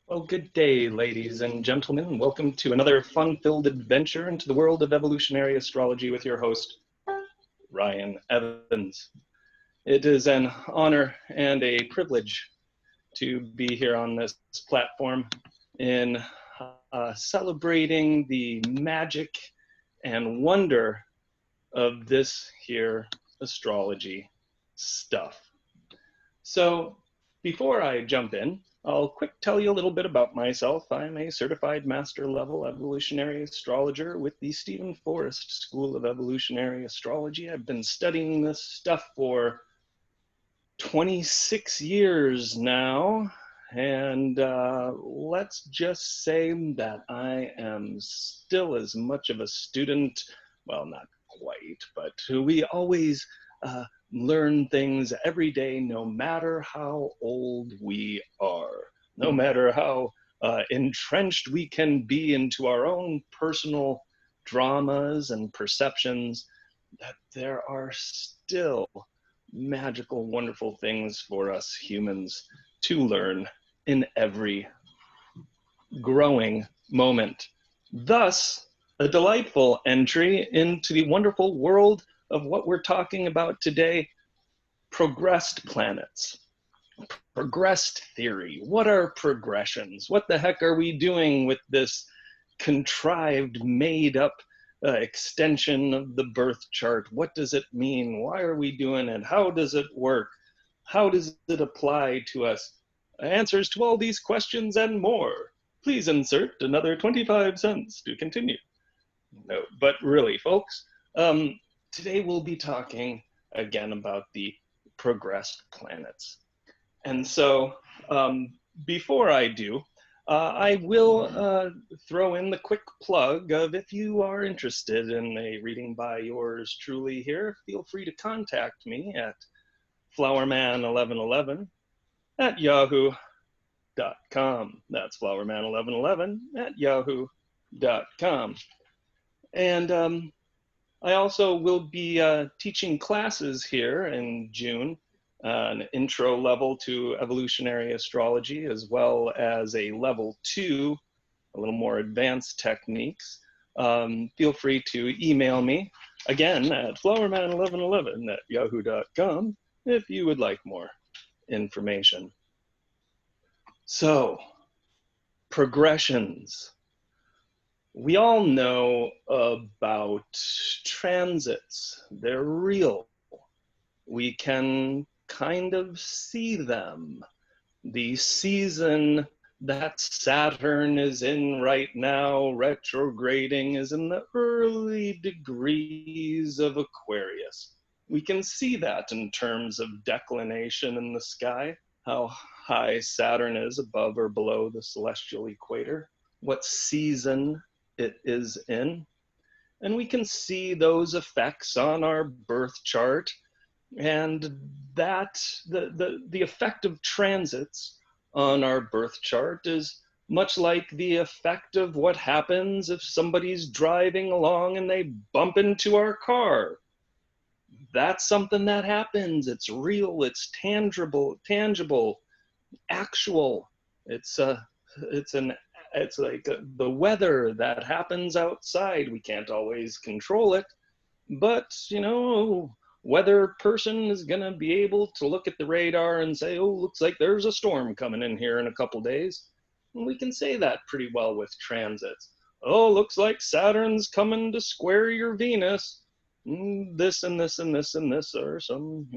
Well, good day, ladies and gentlemen. Welcome to another fun-filled adventure into the world of evolutionary astrology with your host, Ryan Evans. It is an honor and a privilege to be here on this platform in celebrating the magic and wonder of this here astrology stuff. So before I jump in, I'll quick tell you a little bit about myself. I'm a certified master level evolutionary astrologer with the Stephen Forrest School of Evolutionary Astrology. I've been studying this stuff for 26 years now, and let's just say that I am still as much of a student, well, not quite, but we always learn things every day, no matter how old we are, no matter how entrenched we can be into our own personal dramas and perceptions, that there are still magical, wonderful things for us humans to learn in every growing moment. Thus, a delightful entry into the wonderful world of what we're talking about today, progressed planets. Progressed theory. What are progressions? What the heck are we doing with this contrived, made up extension of the birth chart? What does it mean? Why are we doing it? How does it work? How does it apply to us? Answers to all these questions and more. Please insert another 25 cents to continue. No, but really, folks, today we'll be talking again about the progressed planets. And so before I do, I will throw in the quick plug of if you are interested in a reading by yours truly here, feel free to contact me at flowerman1111 at yahoo.com. That's flowerman1111 at yahoo.com. And I also will be teaching classes here in June, an intro level to evolutionary astrology, as well as a level 2, a little more advanced techniques. Feel free to email me, again, at flowerman1111 at yahoo.com, if you would like more information. So, progressions. We all know about transits. They're real. We can kind of see them. The season that Saturn is in right now, retrograding, is in the early degrees of Aquarius. We can see that in terms of declination in the sky, how high Saturn is above or below the celestial equator, what season it is in. And we can see those effects on our birth chart, and that the effect of transits on our birth chart is much like the effect of what happens if somebody's driving along and they bump into our car. That's something that happens. It's real, it's tangible, actual. It's like the weather that happens outside. We can't always control it, but weather person is going to be able to look at the radar and say, oh, looks like there's a storm coming in here in a couple days. And we can say that pretty well with transits. Oh, looks like Saturn's coming to square your Venus. This and this and this and this are some,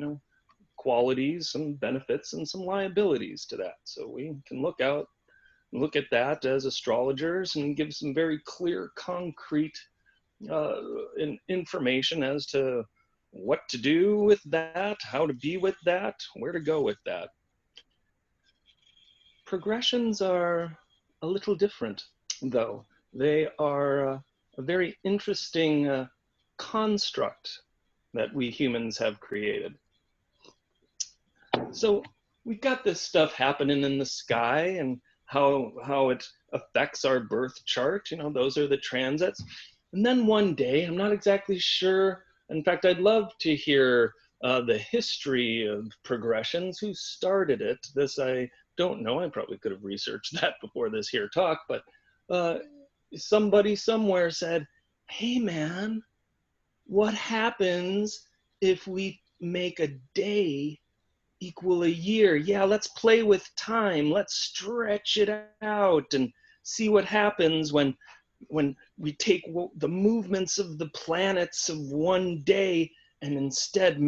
qualities, some benefits, and some liabilities to that. So we can look at that as astrologers and give some very clear, concrete information as to what to do with that, how to be with that, where to go with that. Progressions are a little different, though. They are a very interesting construct that we humans have created. So we've got this stuff happening in the sky and how it affects our birth chart. Those are the transits. And then one day, I'm not exactly sure. In fact, I'd love to hear the history of progressions, who started it. This I don't know, I probably could have researched that before this here talk, but somebody somewhere said, hey man, what happens if we make a day equal a year? Yeah, let's play with time. Let's stretch it out and see what happens when we take the movements of the planets of one day and instead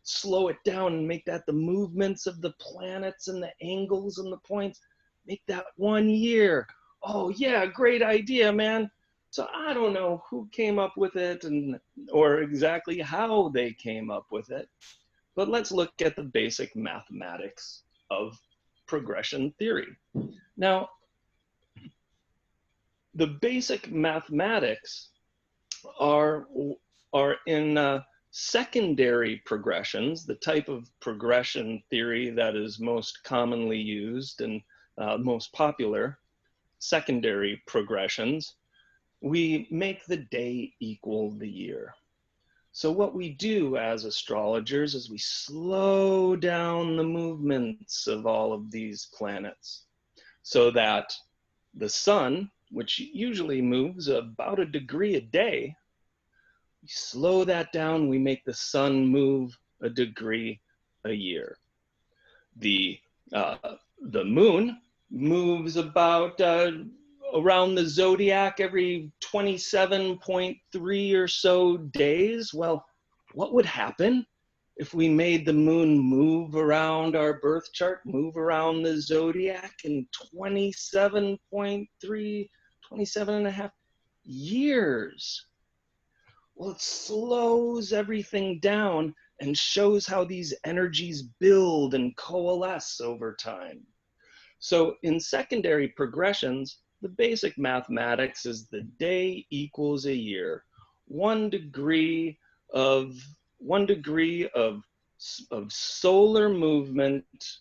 slow it down and make that the movements of the planets and the angles and the points, make that 1 year. Oh yeah, great idea, man. So I don't know who came up with it or exactly how they came up with it, but let's look at the basic mathematics of progression theory. Now, the basic mathematics are in secondary progressions, the type of progression theory that is most commonly used and most popular, secondary progressions. We make the day equal the year. So what we do as astrologers is we slow down the movements of all of these planets so that the sun, which usually moves about a degree a day, we slow that down, we make the sun move a degree a year. The moon moves about around the zodiac every 27.3 or so days. Well, what would happen if we made the moon move around our birth chart, move around the zodiac in 27.3, 27 and a half years? Well, it slows everything down and shows how these energies build and coalesce over time. So in secondary progressions, the basic mathematics is the day equals a year. 1 degree of solar movement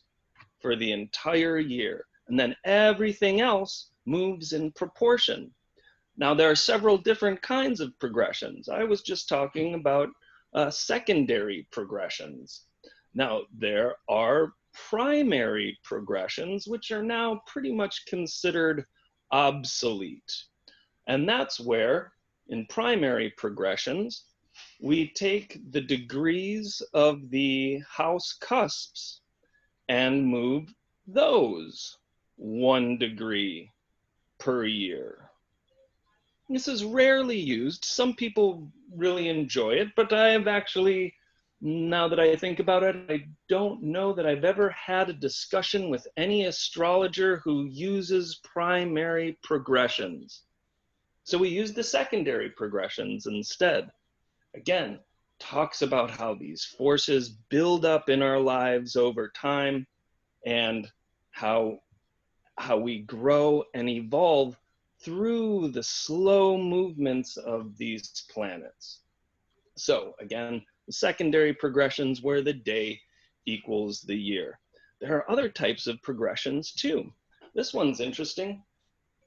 for the entire year. And then everything else moves in proportion. Now, there are several different kinds of progressions. I was just talking about secondary progressions. Now, there are primary progressions, which are now pretty much considered obsolete. And that's where, in primary progressions, we take the degrees of the house cusps and move those 1 degree per year. This is rarely used. Some people really enjoy it, but I have actually, now that I think about it, I don't know that I've ever had a discussion with any astrologer who uses primary progressions. So we use the secondary progressions instead. Again, talks about how these forces build up in our lives over time and how we grow and evolve through the slow movements of these planets. So again, the secondary progressions where the day equals the year. There are other types of progressions too. This one's interesting.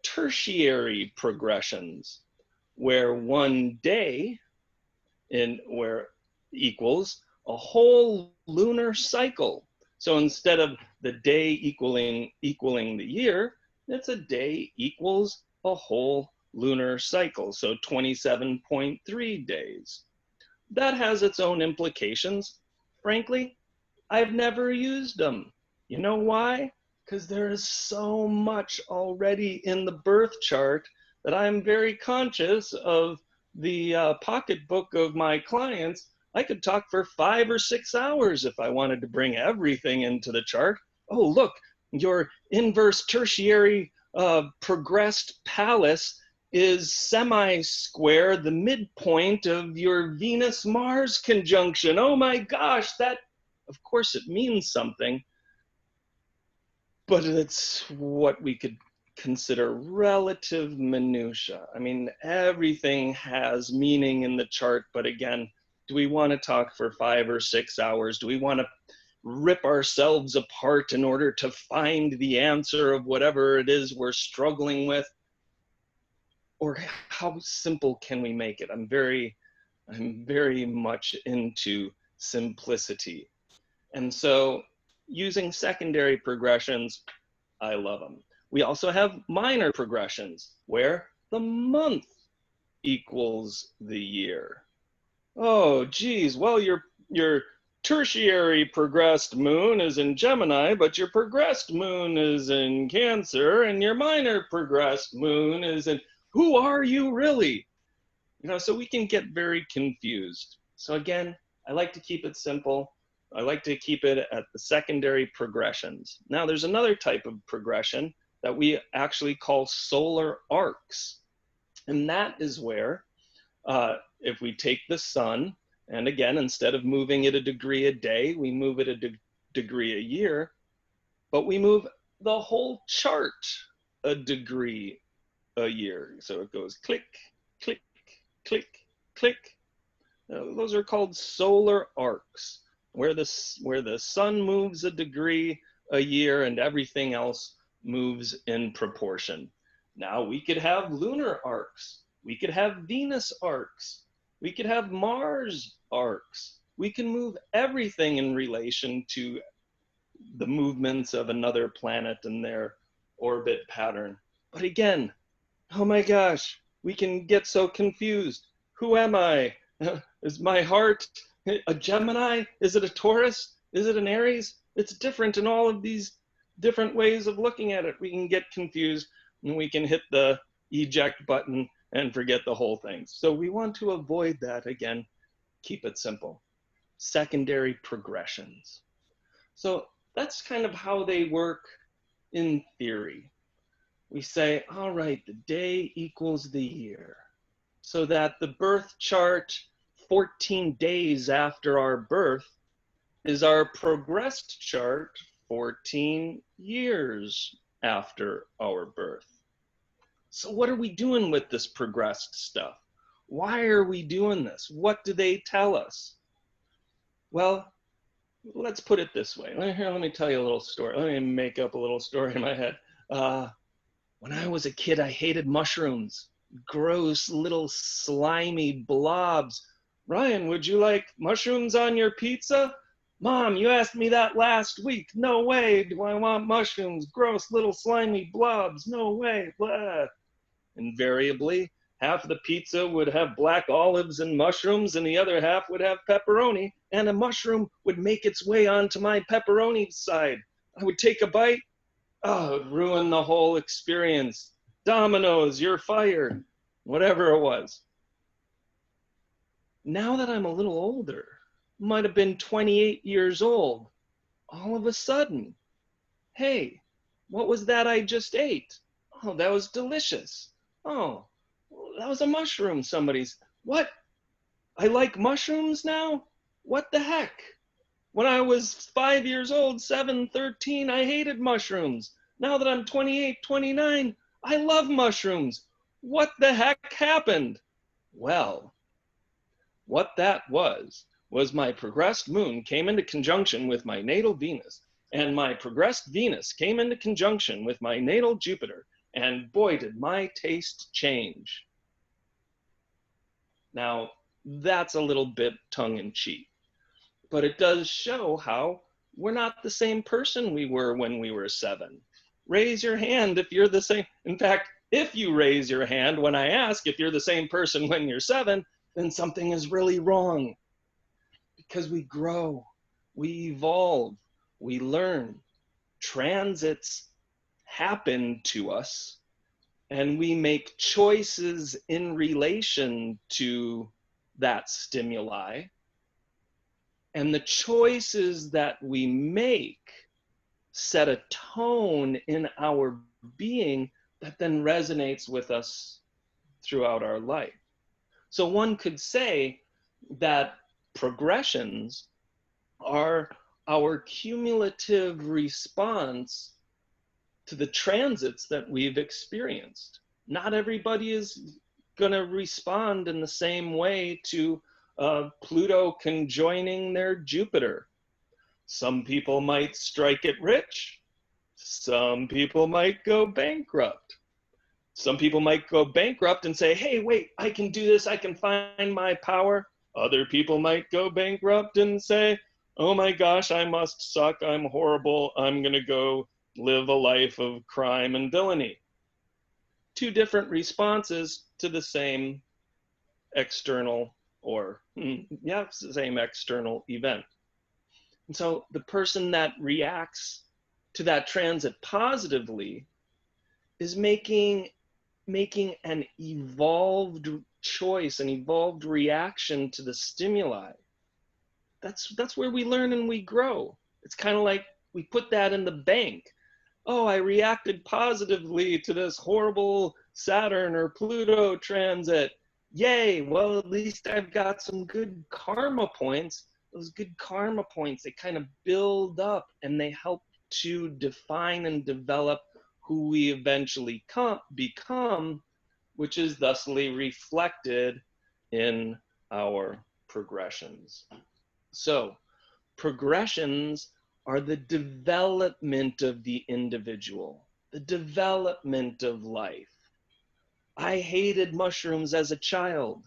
Tertiary progressions, where 1 day equals a whole lunar cycle. So instead of the day equaling the year, it's a day equals a whole lunar cycle, so 27.3 days. That has its own implications. Frankly, I've never used them. You know why? Because there is so much already in the birth chart that I'm very conscious of the pocketbook of my clients. I could talk for 5 or 6 hours if I wanted to bring everything into the chart. Oh, look, your inverse tertiary progressed palace is semi-square, the midpoint of your Venus-Mars conjunction. Oh my gosh, that, of course it means something, but it's what we could consider relative minutia. I mean, everything has meaning in the chart, but again, do we want to talk for 5 or 6 hours? Do we want to rip ourselves apart in order to find the answer of whatever it is we're struggling with? Or how simple can we make it? I'm very much into simplicity. And so using secondary progressions, I love them. We also have minor progressions where the month equals the year. Oh, geez. Well, your tertiary progressed moon is in Gemini, but your progressed moon is in Cancer, and your minor progressed moon is in. Who are you really? So we can get very confused. So again, I like to keep it simple. I like to keep it at the secondary progressions. Now, there's another type of progression that we actually call solar arcs. And that is where, if we take the sun, and again, instead of moving it a degree a day, we move it a degree a year, but we move the whole chart a degree a year. So it goes click, click, click, click. Those are called solar arcs, where the sun moves a degree a year and everything else moves in proportion. Now we could have lunar arcs. We could have Venus arcs. We could have Mars arcs. We can move everything in relation to the movements of another planet and their orbit pattern. But again, oh my gosh, we can get so confused. Who am I? Is my heart a Gemini? Is it a Taurus? Is it an Aries? It's different in all of these different ways of looking at it. We can get confused and we can hit the eject button and forget the whole thing. So we want to avoid that. Again, keep it simple. Secondary progressions. So that's kind of how they work in theory. We say, all right, the day equals the year. So that the birth chart 14 days after our birth is our progressed chart 14 years after our birth. So what are we doing with this progressed stuff? Why are we doing this? What do they tell us? Well, let's put it this way. Here, let me tell you a little story. Let me make up a little story in my head. When I was a kid, I hated mushrooms. Gross little slimy blobs. Ryan, would you like mushrooms on your pizza? Mom, you asked me that last week. No way do I want mushrooms. Gross little slimy blobs. No way. Blah. Invariably, half of the pizza would have black olives and mushrooms, and the other half would have pepperoni, and a mushroom would make its way onto my pepperoni side. I would take a bite. Oh, it would ruin the whole experience. Dominoes, you're fired. Whatever it was. Now that I'm a little older, might have been 28 years old, all of a sudden, hey, what was that I just ate? Oh, that was delicious. Oh, that was a mushroom somebody's. What? I like mushrooms now? What the heck? When I was 5 years old, 7, 13, I hated mushrooms. Now that I'm 28, 29, I love mushrooms. What the heck happened? Well, what that was my progressed moon came into conjunction with my natal Venus, and my progressed Venus came into conjunction with my natal Jupiter, and boy, did my taste change. Now, that's a little bit tongue-in-cheek, but it does show how we're not the same person we were when we were 7. Raise your hand if you're the same. In fact, if you raise your hand when I ask if you're the same person when you're 7, then something is really wrong. Because we grow, we evolve, we learn. Transits happen to us, and we make choices in relation to that stimuli. And the choices that we make set a tone in our being that then resonates with us throughout our life. So one could say that progressions are our cumulative response to the transits that we've experienced. Not everybody is going to respond in the same way to Pluto conjoining their Jupiter. Some people might strike it rich. Some people might go bankrupt. Some people might go bankrupt and say, hey, wait, I can do this. I can find my power. Other people might go bankrupt and say, oh my gosh, I must suck. I'm horrible. I'm going to go live a life of crime and villainy. Two different responses to the same external or, same external event. And so the person that reacts to that transit positively is making an evolved choice, an evolved reaction to the stimuli. That's where we learn and we grow. It's kind of like we put that in the bank. Oh, I reacted positively to this horrible Saturn or Pluto transit. Yay, well, at least I've got some good karma points. Those good karma points, they kind of build up and they help to define and develop who we eventually become, which is thusly reflected in our progressions. So, progressions are the development of the individual, the development of life. I hated mushrooms as a child.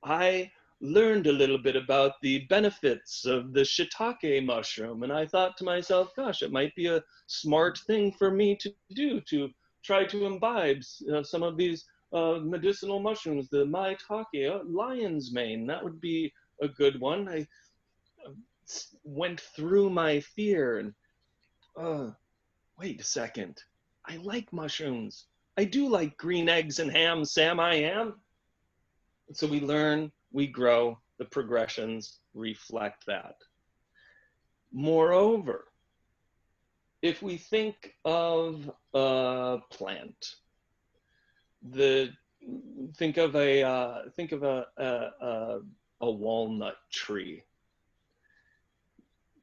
I learned a little bit about the benefits of the shiitake mushroom, and I thought to myself, gosh, it might be a smart thing for me to do, to try to imbibe some of these medicinal mushrooms, the maitake, lion's mane, that would be a good one. I went through my fear and, wait a second, I like mushrooms. I do like green eggs and ham, Sam, I am. So we learn, we grow, the progressions reflect that. Moreover, if we think of a plant, think of a walnut tree.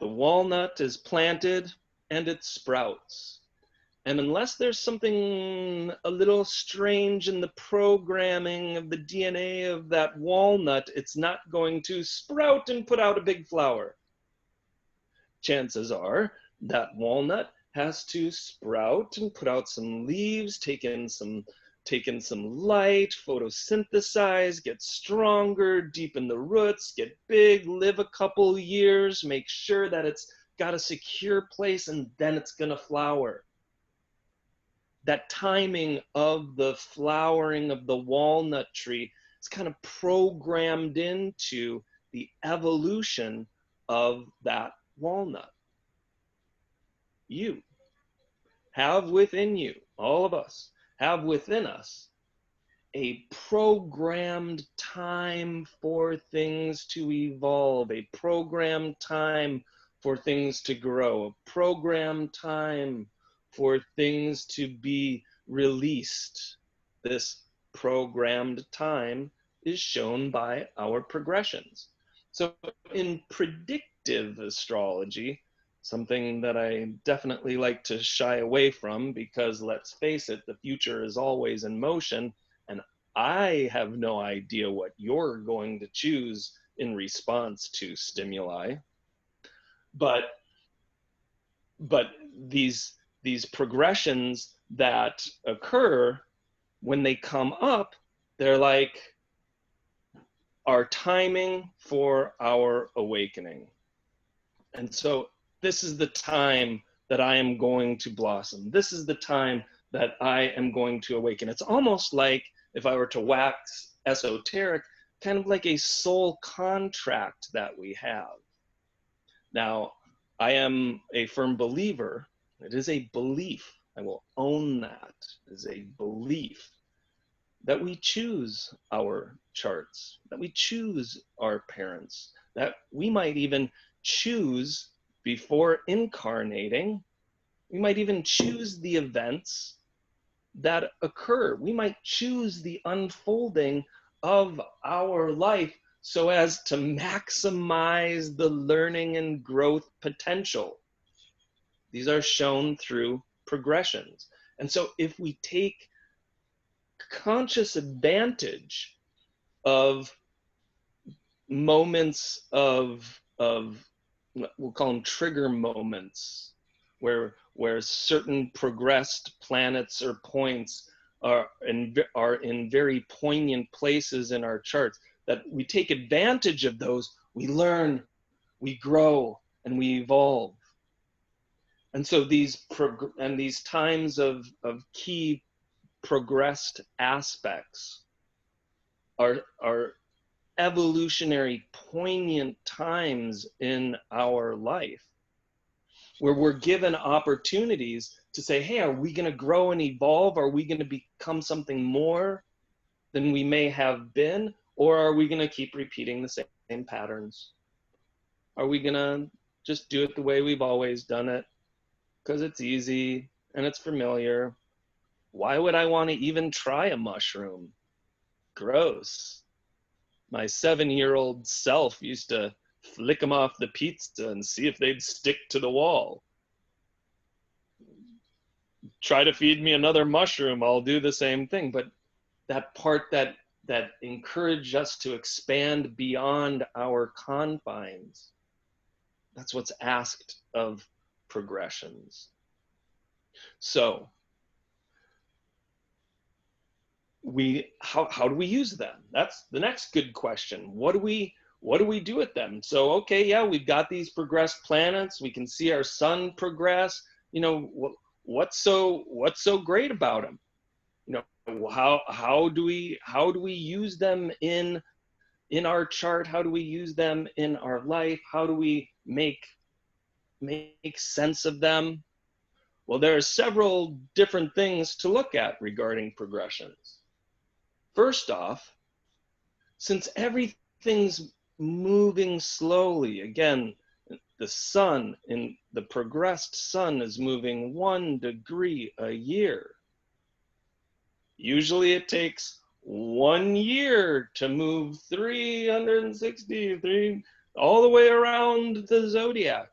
The walnut is planted and it sprouts. And unless there's something a little strange in the programming of the DNA of that walnut, it's not going to sprout and put out a big flower. Chances are that walnut has to sprout and put out some leaves, take in some light, photosynthesize, get stronger, deepen the roots, get big, live a couple years, make sure that it's got a secure place, and then it's gonna flower. That timing of the flowering of the walnut tree is kind of programmed into the evolution of that walnut. You have within you, all of us, have within us a programmed time for things to evolve, a programmed time for things to grow, a programmed time for things to be released. This programmed time is shown by our progressions. So in predictive astrology, something that I definitely like to shy away from, because let's face it, the future is always in motion, and I have no idea what you're going to choose in response to stimuli. But these progressions that occur, when they come up, they're like our timing for our awakening. And so this is the time that I am going to blossom. This is the time that I am going to awaken. It's almost like, if I were to wax esoteric, kind of like a soul contract that we have. Now, I am a firm believer. It is a belief. I will own that. It is a belief that we choose our charts, that we choose our parents, that we might even choose before incarnating. We might even choose the events that occur. We might choose the unfolding of our life so as to maximize the learning and growth potential. These are shown through progressions. And so if we take conscious advantage of moments of we'll call them trigger moments, where certain progressed planets or points are in very poignant places in our charts, that we take advantage of those, we learn, we grow, and we evolve. And so these times of key progressed aspects are evolutionary poignant times in our life where we're given opportunities to say, hey, are we going to grow and evolve? Are we going to become something more than we may have been? Or are we going to keep repeating the same patterns? Are we going to just do it the way we've always done it because it's easy and it's familiar? Why would I want to even try a mushroom? Gross. My 7-year-old self used to flick them off the pizza and see if they'd stick to the wall. Try to feed me another mushroom, I'll do the same thing. But that part that encouraged us to expand beyond our confines, that's what's asked of progressions. So how do we use them? That's the next good question. What do we do with them? So okay, yeah, we've got these progressed planets. We can see our sun progress. You know, what's so great about them? You know, how do we use them in our chart? How do we use them in our life? How do we make sense of them? Well, there are several different things to look at regarding progressions. First off, since everything's moving slowly, again, the sun, in the progressed sun, is moving 1 degree a year. Usually it takes 1 year to move 363 all the way around the zodiac.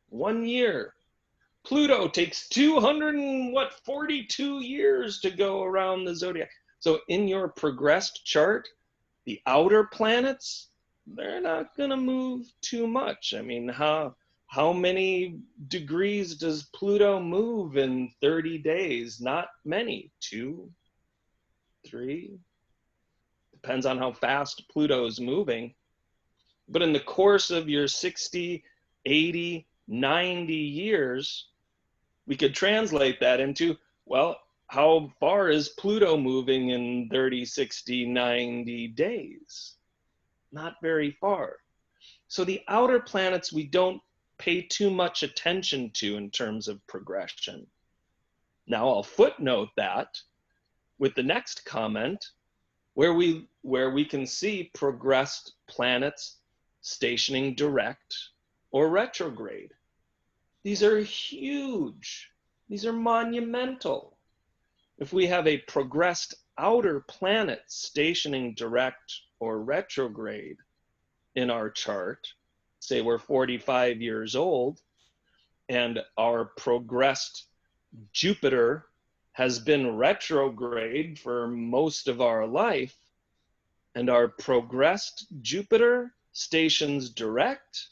1 year. Pluto takes 242 years to go around the zodiac. So in your progressed chart, the outer planets, they're not going to move too much. I mean, how many degrees does Pluto move in 30 days? Not many. 2, 3. Depends on how fast Pluto's moving. But in the course of your 60, 80, 90 years, we could translate that into, well, how far is Pluto moving in 30, 60, 90 days? Not very far. So the outer planets we don't pay too much attention to in terms of progression. Now I'll footnote that with the next comment where we can see progressed planets stationing direct or retrograde. These are huge. These are monumental. If we have a progressed outer planet stationing direct or retrograde in our chart, say we're 45 years old, and our progressed Jupiter has been retrograde for most of our life, and our progressed Jupiter stations direct,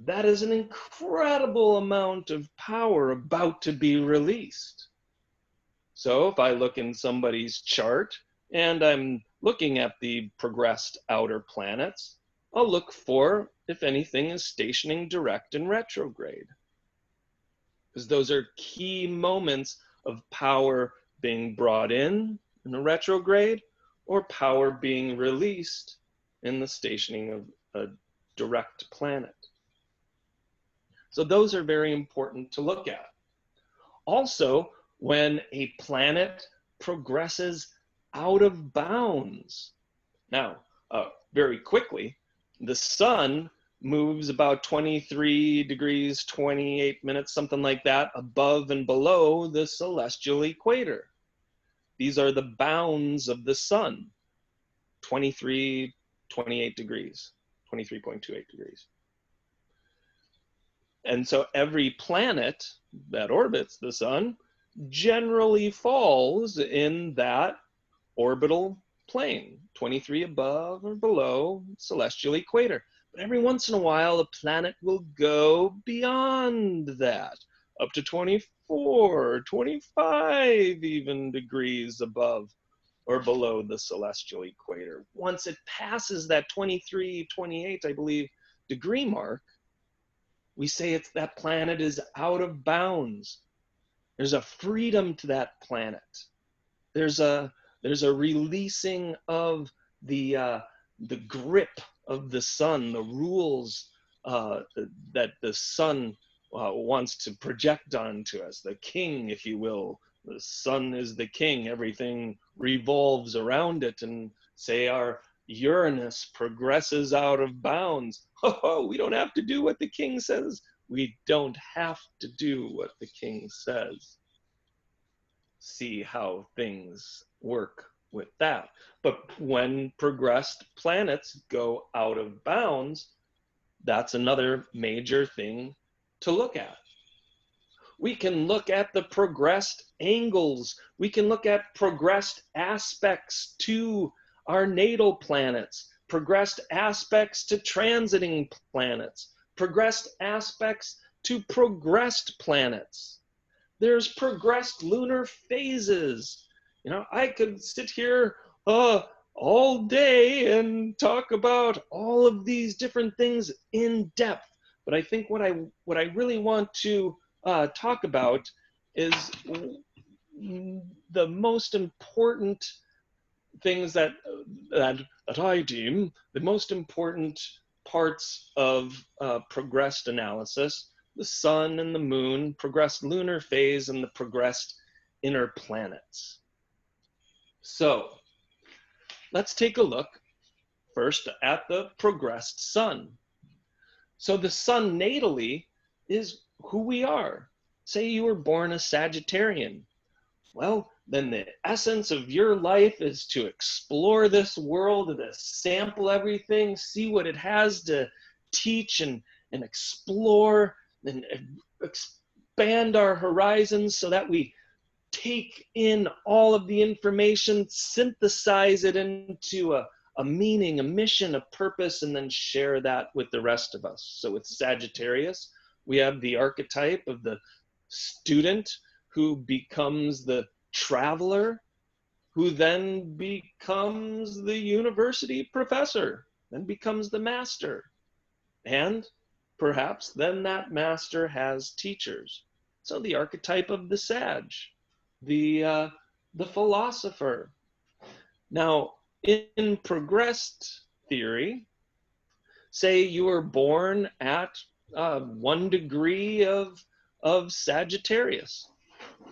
that is an incredible amount of power about to be released. So if I look in somebody's chart and I'm looking at the progressed outer planets, I'll look for if anything is stationing direct and retrograde, because those are key moments of power being brought in the retrograde or power being released in the stationing of a direct planet. So those are very important to look at. Also, when a planet progresses out of bounds. Now, very quickly, the sun moves about 23 degrees, 28 minutes, something like that, above and below the celestial equator. These are the bounds of the sun, 23, 28 degrees, 23.28 degrees. And so every planet that orbits the sun generally falls in that orbital plane, 23 above or below celestial equator. But every once in a while, a planet will go beyond that, up to 24, 25 even degrees above or below the celestial equator. Once it passes that 23, 28, I believe, degree mark, We say it's that planet is out of bounds. There's a freedom to that planet. There's a releasing of the grip of the sun, the rules that the sun wants to project onto us. The king, if you will. The sun is the king. Everything revolves around it. And say our Uranus progresses out of bounds. Oh, we don't have to do what the king says. We don't have to do what the king says. See how things work with that. But when progressed planets go out of bounds, that's another major thing to look at. We can look at the progressed angles. We can look at progressed aspects to our natal planets, progressed aspects to transiting planets, progressed aspects to progressed planets. There's progressed lunar phases. You know, I could sit here all day and talk about all of these different things in depth. But I think what I really want to talk about is the most important things that I deem the most important parts of progressed analysis: the sun and the moon, progressed lunar phase, and the progressed inner planets. So let's take a look first at the progressed sun. So the sun natally is who we are. Say you were born a Sagittarian. Well, then the essence of your life is to explore this world, to sample everything, see what it has to teach and explore and expand our horizons so that we take in all of the information, synthesize it into a meaning, a mission, a purpose, and then share that with the rest of us. So with Sagittarius, we have the archetype of the student who becomes the traveler, who then becomes the university professor, then becomes the master. And perhaps then that master has teachers. So the archetype of the sage, the philosopher. Now, in progressed theory, say you were born at 1 degree of Sagittarius.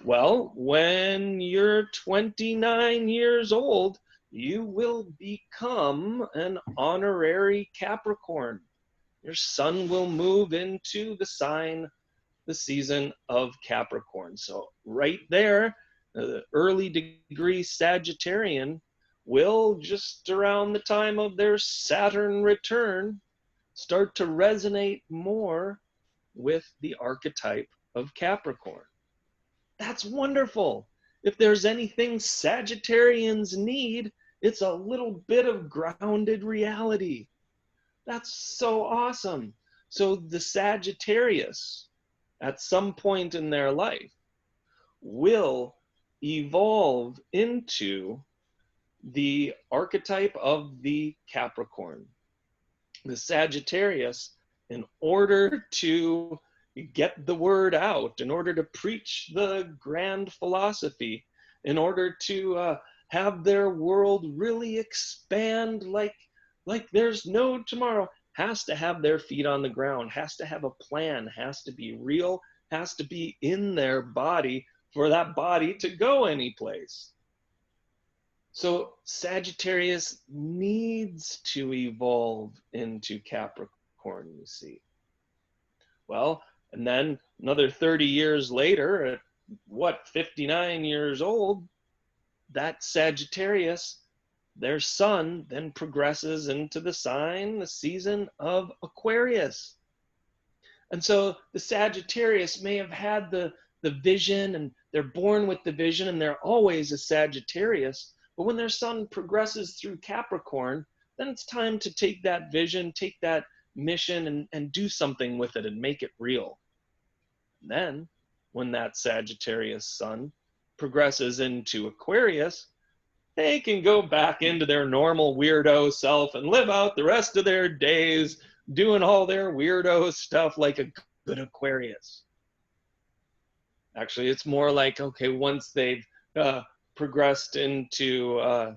Well, when you're 29 years old, you will become an honorary Capricorn. Your sun will move into the sign, the season of Capricorn. So right there, the early degree Sagittarian will, just around the time of their Saturn return, start to resonate more with the archetype of Capricorn. That's wonderful. If there's anything Sagittarians need, it's a little bit of grounded reality. That's so awesome. So the Sagittarius, at some point in their life, will evolve into the archetype of the Capricorn. The Sagittarius, in order to get the word out, in order to preach the grand philosophy, in order to have their world really expand like there's no tomorrow, has to have their feet on the ground, has to have a plan, has to be real, has to be in their body for that body to go anyplace. So Sagittarius needs to evolve into Capricorn, you see. Well, and then another 30 years later, at 59 years old, that Sagittarius, their sun, then progresses into the sign, the season of Aquarius. And so the Sagittarius may have had the vision, and they're born with the vision, and they're always a Sagittarius. But when their sun progresses through Capricorn, then it's time to take that vision, take that mission, and do something with it and make it real. And then, when that Sagittarius sun progresses into Aquarius, they can go back into their normal weirdo self and live out the rest of their days doing all their weirdo stuff like a good Aquarius. Actually, it's more like, okay, once they've progressed into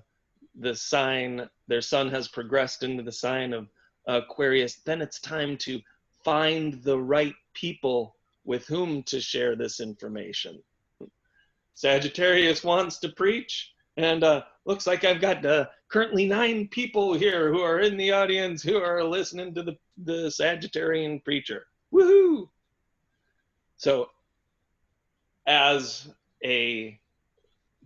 the sign, their sun has progressed into the sign of Aquarius, then it's time to find the right people with whom to share this information. Sagittarius wants to preach, and looks like I've got currently 9 people here who are in the audience who are listening to the Sagittarian preacher. Woohoo! So as a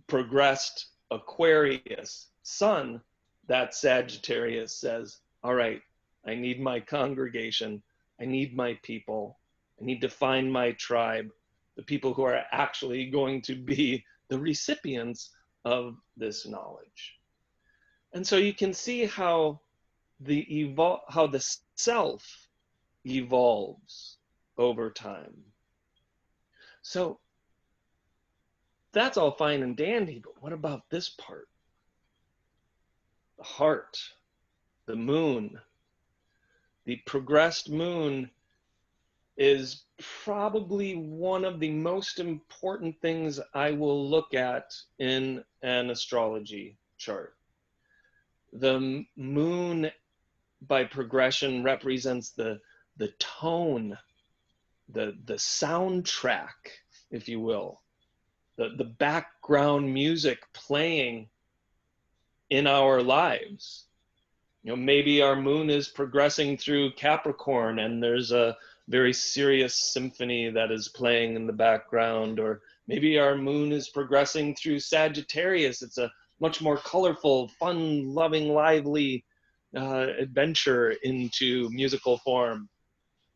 progressed Aquarius sun, that Sagittarius says, all right, I need my congregation, I need my people, I need to find my tribe, the people who are actually going to be the recipients of this knowledge. And so you can see how the self evolves over time. So that's all fine and dandy, but what about this part? The heart, the moon. The progressed moon is probably one of the most important things I will look at in an astrology chart. The moon, by progression, represents the tone, the soundtrack, if you will, the background music playing in our lives. You know, maybe our moon is progressing through Capricorn and there's a very serious symphony that is playing in the background, or maybe our moon is progressing through Sagittarius. It's a much more colorful, fun, loving, lively adventure into musical form.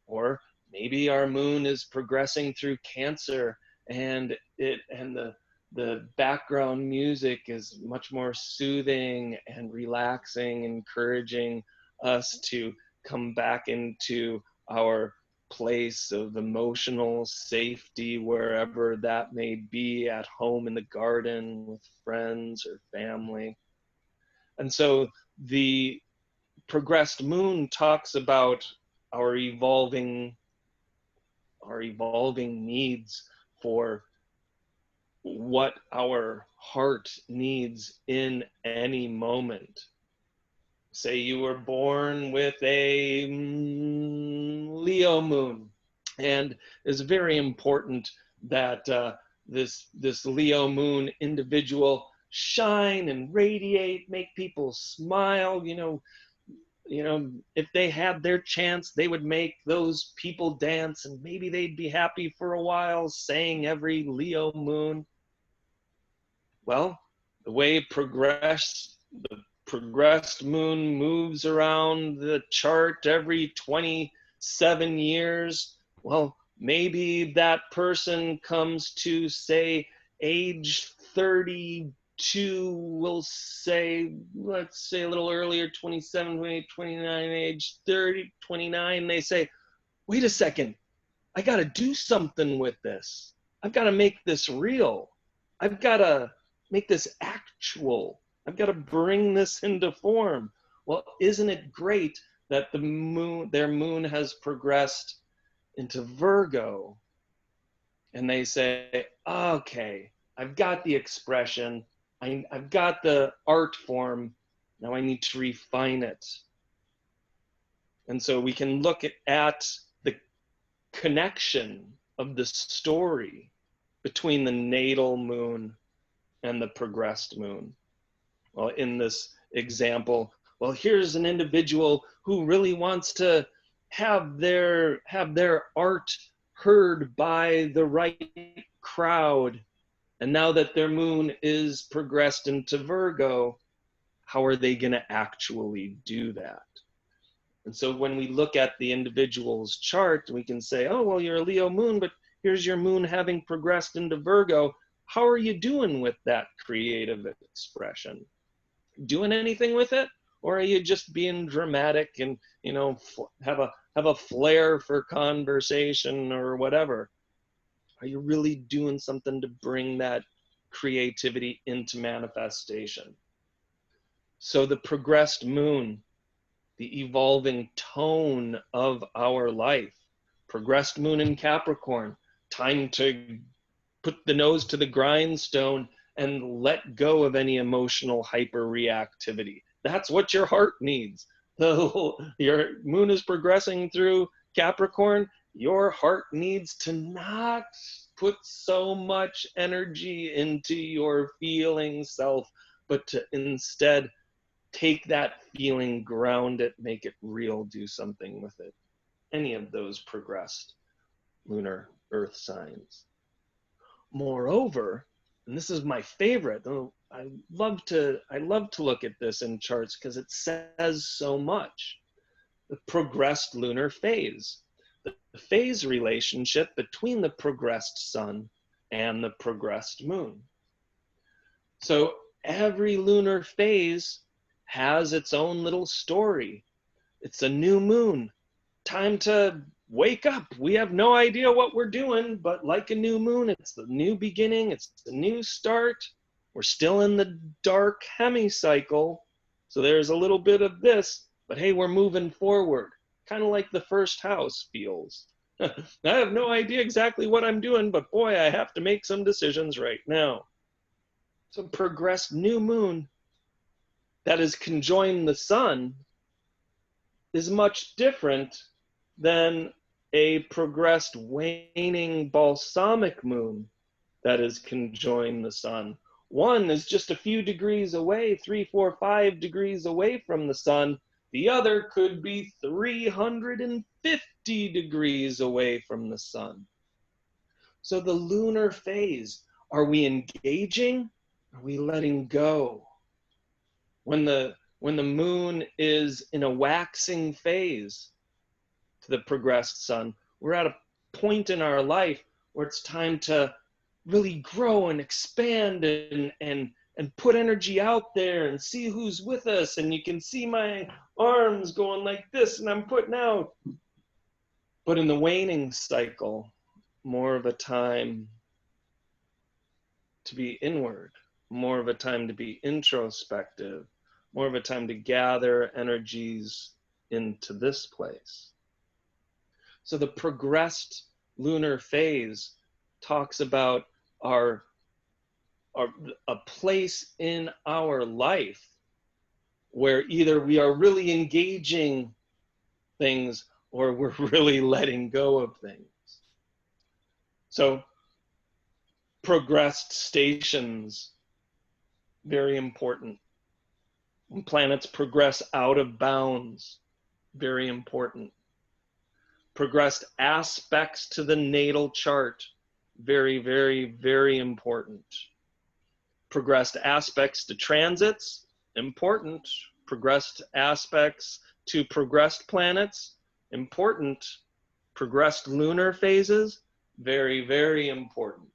Or maybe our moon is progressing through Cancer, and the background music is much more soothing and relaxing, encouraging us to come back into our place of emotional safety, wherever that may be, at home, in the garden, with friends or family. And so the progressed moon talks about our evolving needs for what our heart needs in any moment. Say you were born with a Leo moon, and it's very important that this Leo moon individual shine and radiate, make people smile. You know, if they had their chance, they would make those people dance, and maybe they'd be happy for a while, saying every Leo moon. Well, the way the progressed moon moves around the chart every 27 years, well, maybe that person comes to, say, age 32, we'll say, let's say a little earlier, 27, 28, 29, age 30, 29, they say, wait a second, I got to do something with this. I've got to make this real. I've got to make this actual. I've got to bring this into form. Well, isn't it great that their moon has progressed into Virgo? And they say, okay, I've got the expression, I've got the art form, now I need to refine it. And so we can look at the connection of the story between the natal moon and the progressed moon. Well, in this example, well, here's an individual who really wants to have their art heard by the right crowd. And now that their moon is progressed into Virgo, how are they going to actually do that? And so when we look at the individual's chart, we can say, oh, well, you're a Leo moon, but here's your moon having progressed into Virgo. How are you doing with that creative expression? Doing anything with it? Or are you just being dramatic and, you know, have a flair for conversation or whatever? Are you really doing something to bring that creativity into manifestation? So the progressed moon, the evolving tone of our life, Progressed moon in Capricorn, time to put the nose to the grindstone and let go of any emotional hyperreactivity. That's what your heart needs. Your moon is progressing through Capricorn. Your heart needs to not put so much energy into your feeling self, but to instead take that feeling, ground it, make it real, do something with it. Any of those progressed lunar earth signs. Moreover, and this is my favorite, I love to look at this in charts because it says so much. The progressed lunar phase, the phase relationship between the progressed sun and the progressed moon. So every lunar phase has its own little story. It's a new moon, time to wake up. We have no idea what we're doing, but like a new moon, it's the new beginning, it's the new start. We're still in the dark hemicycle, so there's a little bit of this, but hey, we're moving forward, kind of like the first house feels. I have no idea exactly what I'm doing, but boy, I have to make some decisions right now. So progressed new moon that is conjoined the sun is much different than a progressed waning balsamic moon that is conjoined the sun. One is just a few degrees away, 3, 4, 5 degrees away from the sun. The other could be 350 degrees away from the sun. So the lunar phase, are we engaging? Are we letting go? When the moon is in a waxing phase to the progressed sun, we're at a point in our life where it's time to really grow and expand and put energy out there and see who's with us. And you can see my arms going like this and I'm putting out. But in the waning cycle, more of a time to be inward, more of a time to be introspective, more of a time to gather energies into this place. So the progressed lunar phase talks about a place in our life where either we are really engaging things or we're really letting go of things. So progressed stations, very important. When planets progress out of bounds, very important. Progressed aspects to the natal chart, very, very, very important. Progressed aspects to transits, important. Progressed aspects to progressed planets, important. Progressed lunar phases, very, very important.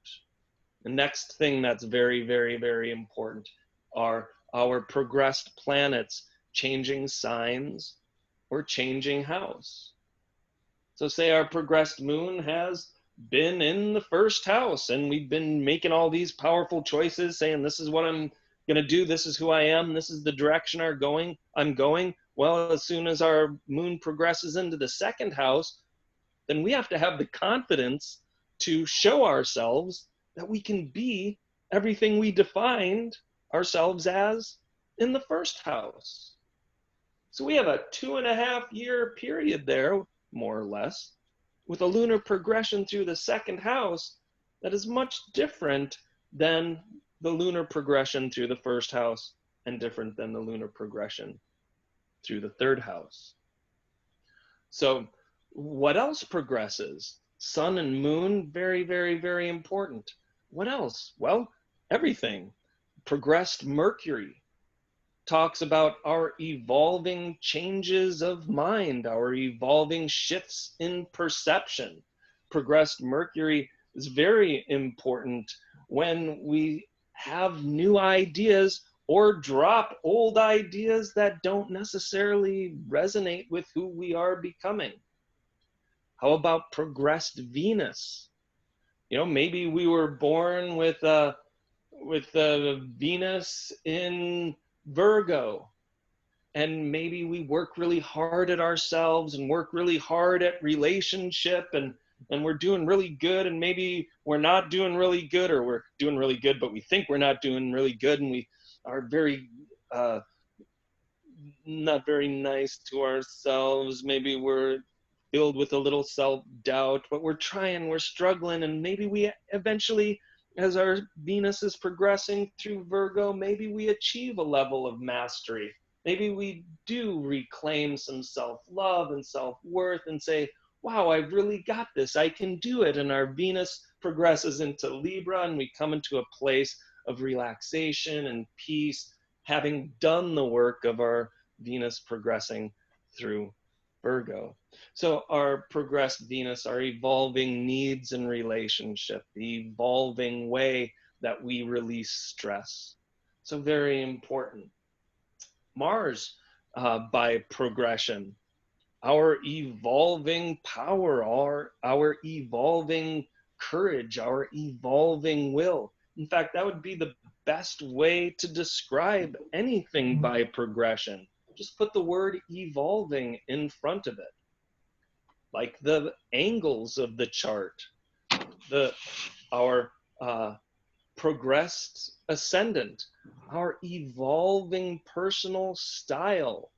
The next thing that's very, very, very important are our progressed planets changing signs or changing house. So say our progressed moon has been in the first house and we've been making all these powerful choices saying this is what I'm going to do, this is who I am, this is the direction I'm going. Well, as soon as our moon progresses into the second house, then we have to have the confidence to show ourselves that we can be everything we defined ourselves as in the first house. So we have a 2.5-year period there, more or less, with a lunar progression through the second house that is much different than the lunar progression through the first house and different than the lunar progression through the third house. So what else progresses? Sun and moon, very, very, very important. What else? Well, everything. Progressed Mercury talks about our evolving changes of mind, our evolving shifts in perception. Progressed Mercury is very important when we have new ideas or drop old ideas that don't necessarily resonate with who we are becoming. How about progressed Venus? You know, maybe we were born with Venus in Virgo, and maybe we work really hard at ourselves and work really hard at relationship, and we're doing really good, and maybe we're not doing really good, or we're doing really good but we think we're not doing really good, and we are very not very nice to ourselves. Maybe we're filled with a little self-doubt, but we're struggling, and maybe we eventually, as our Venus is progressing through Virgo, maybe we achieve a level of mastery. Maybe we do reclaim some self-love and self-worth and say, wow, I've really got this, I can do it. And our Venus progresses into Libra, and we come into a place of relaxation and peace, having done the work of our Venus progressing through Virgo. So our progressed Venus, our evolving needs and relationship, the evolving way that we release stress. So very important. Mars, by progression, our evolving power, our evolving courage, our evolving will. In fact, that would be the best way to describe anything by progression. Just put the word evolving in front of it. Like the angles of the chart, our progressed ascendant, our evolving personal style.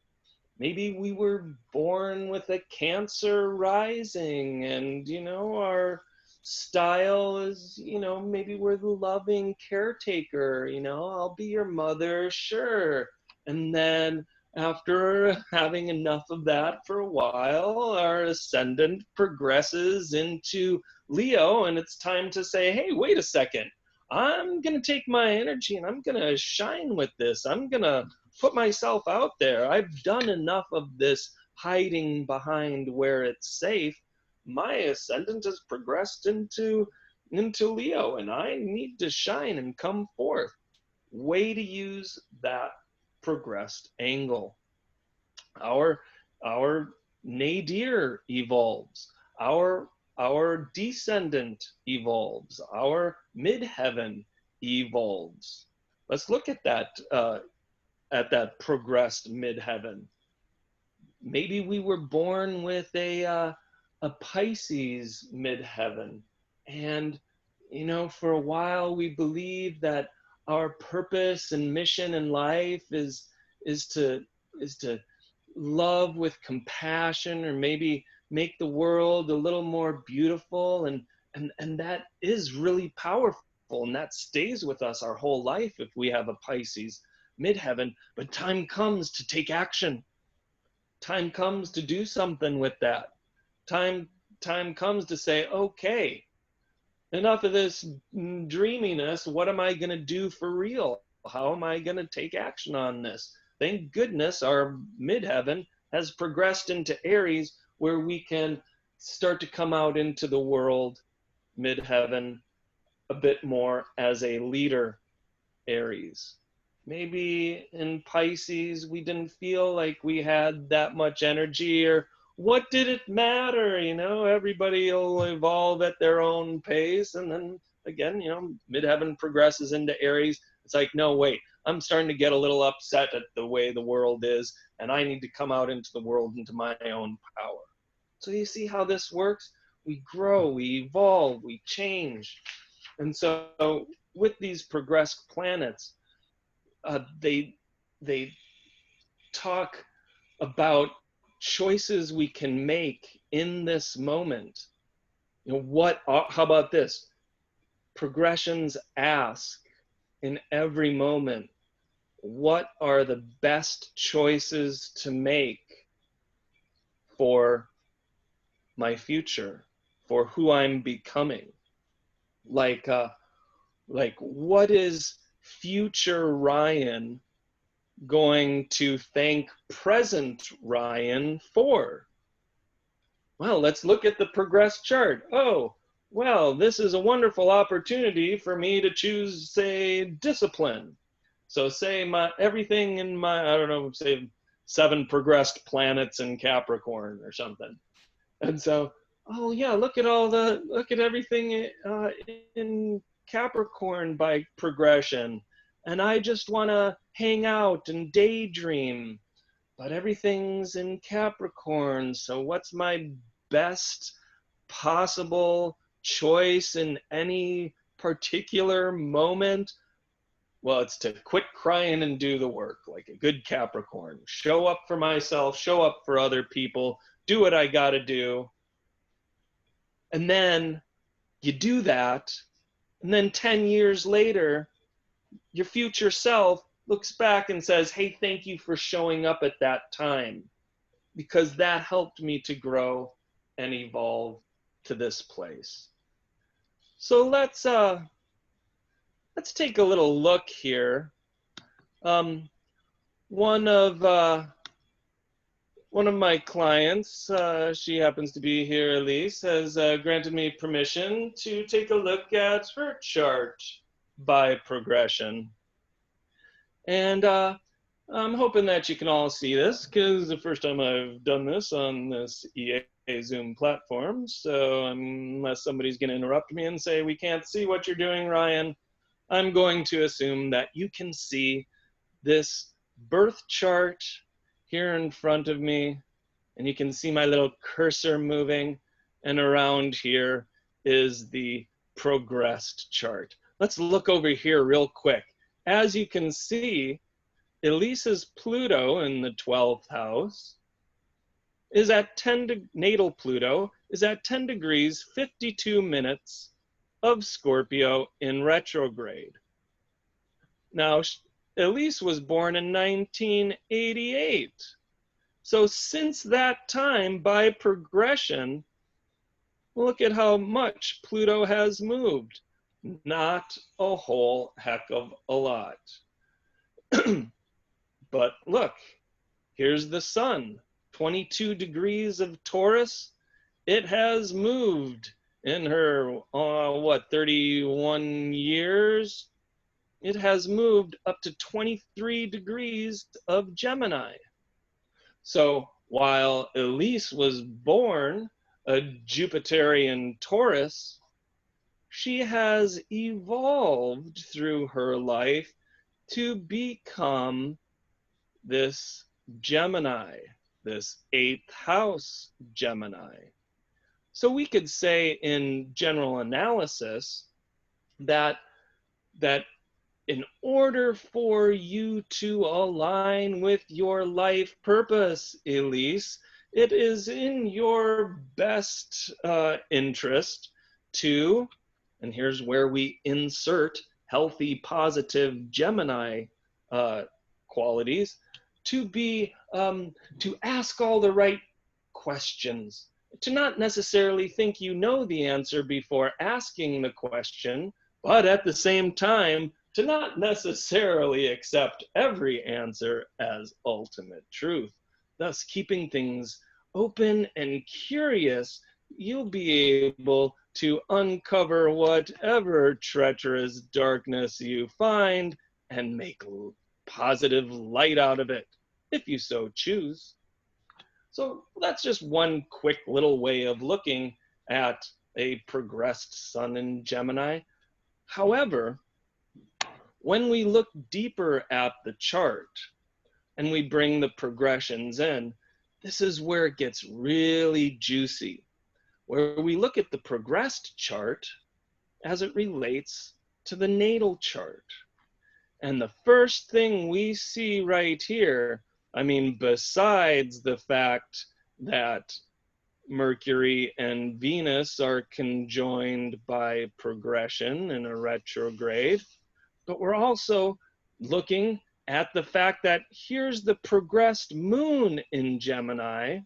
Maybe we were born with a Cancer rising, and our style is, maybe we're the loving caretaker, I'll be your mother, sure. And then after having enough of that for a while, our ascendant progresses into Leo, and it's time to say, hey, wait a second, I'm going to take my energy and I'm going to shine with this. I'm going to put myself out there. I've done enough of this hiding behind where it's safe. My ascendant has progressed into Leo, and I need to shine and come forth. Way to use that progressed angle. Our nadir evolves. Our descendant evolves. Our midheaven evolves. Let's look at that progressed midheaven. Maybe we were born with a Pisces midheaven, and for a while we believe that our purpose and mission in life is to love with compassion, or maybe make the world a little more beautiful, and that is really powerful, and that stays with us our whole life if we have a Pisces midheaven. But time comes to take action. Time comes to do something with that. Time comes to say, okay, enough of this dreaminess. What am I going to do for real? How am I going to take action on this? Thank goodness our midheaven has progressed into Aries, where we can start to come out into the world, midheaven, a bit more as a leader, Aries. Maybe in Pisces we didn't feel like we had that much energy, or what did it matter? Everybody will evolve at their own pace. And then again, midheaven progresses into Aries. It's like, no, wait, I'm starting to get a little upset at the way the world is, and I need to come out into the world, into my own power. So you see how this works? We grow, we evolve, we change. And so with these progressed planets, they talk about choices we can make in this moment. How about this? Progressions ask in every moment, what are the best choices to make for my future, for who I'm becoming? Like what is future Ryan going to thank present Ryan for? Well, let's look at the progressed chart. Oh, well, this is a wonderful opportunity for me to choose, say, discipline. So say everything in my, I don't know, say 7 progressed planets in Capricorn or something. And so, oh yeah, look at everything in Capricorn by progression. And I just want to hang out and daydream. but everything's in Capricorn. So what's my best possible choice in any particular moment? Well, it's to quit crying and do the work like a good Capricorn. Show up for myself, show up for other people, do what I got to do. And then you do that. And then 10 years later, your future self looks back and says, hey, thank you for showing up at that time, because that helped me to grow and evolve to this place. So let's take a little look here. One of my clients, she happens to be here, Elise, has granted me permission to take a look at her chart by progression. And I'm hoping that you can all see this, because the first time I've done this on this EA Zoom platform. So unless somebody's going to interrupt me and say, we can't see what you're doing, Ryan, I'm going to assume that you can see this birth chart here in front of me, and you can see my little cursor moving, and around here is the progressed chart. Let's look over here real quick. As you can see, Elise's Pluto in the 12th house is at natal Pluto is at 10 degrees, 52 minutes of Scorpio in retrograde. Now, Elise was born in 1988. So since that time, by progression, look at how much Pluto has moved. Not a whole heck of a lot. But look, here's the sun, 22 degrees of Taurus. It has moved in her, 31 years? It has moved up to 23 degrees of Gemini. So while Elise was born a Jupiterian Taurus, she has evolved through her life to become this Gemini, this 8th house Gemini. So we could say in general analysis that in order for you to align with your life purpose, Elise, it is in your best interest to, and here's where we insert healthy, positive Gemini qualities, to ask all the right questions, to not necessarily think you know the answer before asking the question, but at the same time, to not necessarily accept every answer as ultimate truth. Thus, keeping things open and curious, you'll be able to uncover whatever treacherous darkness you find and make positive light out of it, if you so choose. So that's just one quick little way of looking at a progressed sun in Gemini. However, when we look deeper at the chart and we bring the progressions in, this is where it gets really juicy, where we look at the progressed chart as it relates to the natal chart. And the first thing we see right here, I mean, besides the fact that Mercury and Venus are conjoined by progression in a retrograde, but we're also looking at the fact that here's the progressed moon in Gemini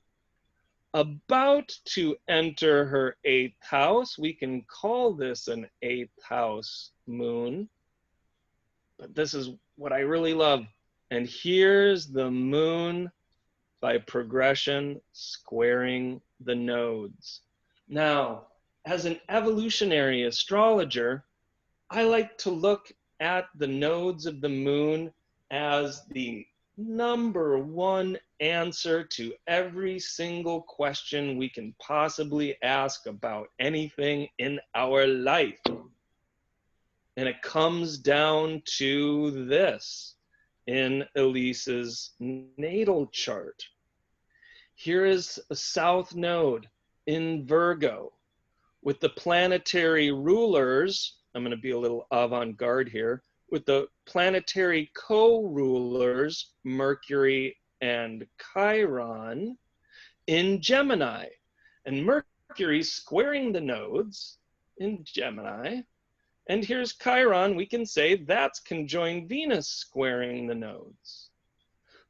about to enter her 8th house. We can call this an 8th house moon, but this is what I really love. And here's the moon by progression squaring the nodes. Now, as an evolutionary astrologer, I like to look at the nodes of the moon as the number one answer to every single question we can possibly ask about anything in our life. And it comes down to this. in Elise's natal chart. Here is a south node in Virgo with the planetary rulers. I'm going to be a little avant-garde here, with the planetary co-rulers, Mercury and Chiron, in Gemini. And Mercury squaring the nodes in Gemini. And here's Chiron, we can say that's conjoined Venus squaring the nodes.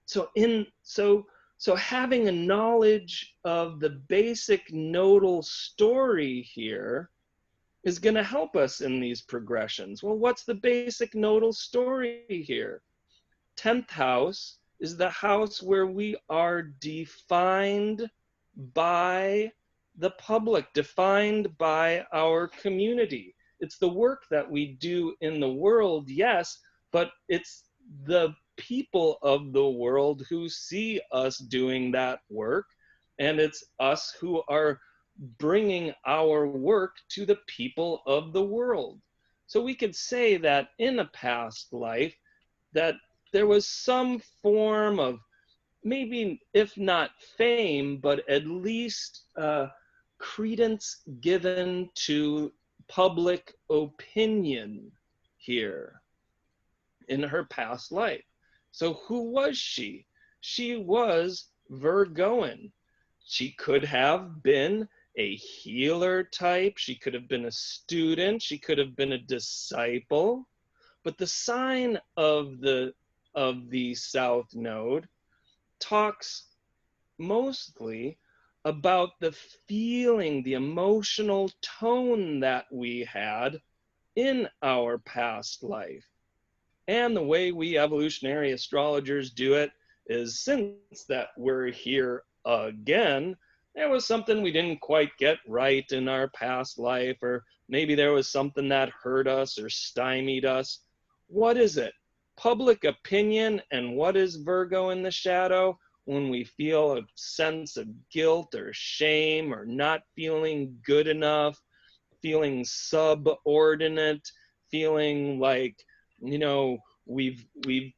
So having a knowledge of the basic nodal story here is going to help us in these progressions. Well, what's the basic nodal story here? 10th house is the house where we are defined by the public, defined by our community. It's the work that we do in the world, yes, but it's the people of the world who see us doing that work, and it's us who are bringing our work to the people of the world. So we could say that in a past life, that there was some form of, maybe if not fame, but at least credence given to public opinion here in her past life. So who was she? She was Virgoan. She could have been a healer type. She could have been a student. She could have been a disciple. But the sign of the South Node talks mostly about the feeling, the emotional tone that we had in our past life. And the way we evolutionary astrologers do it is, since that we're here again, there was something we didn't quite get right in our past life, or maybe there was something that hurt us or stymied us. What is it? Public opinion. And what is Virgo in the shadow? When we feel a sense of guilt or shame, or not feeling good enough, feeling subordinate, feeling like, you know, we've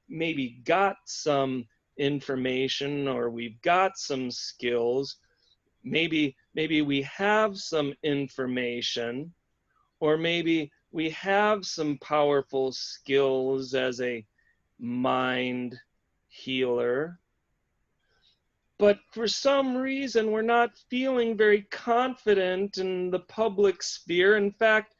maybe got some information, or we've got some skills, maybe we have some information, or maybe we have some powerful skills as a mind healer, but for some reason we're not feeling very confident in the public sphere. In fact,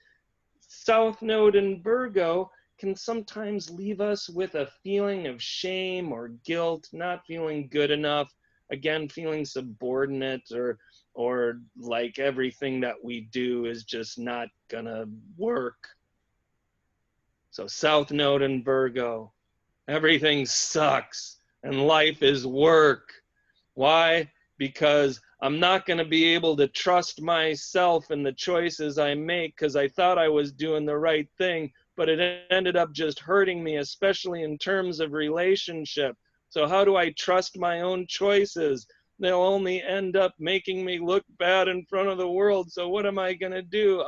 South Node in Virgo can sometimes leave us with a feeling of shame or guilt, not feeling good enough, again, feeling subordinate, or like everything that we do is just not gonna work. So South Node in Virgo, everything sucks and life is work. Why? Because I'm not going to be able to trust myself in the choices I make, because I thought I was doing the right thing, but it ended up just hurting me, especially in terms of relationship. So how do I trust my own choices? They'll only end up making me look bad in front of the world. So what am I going to do?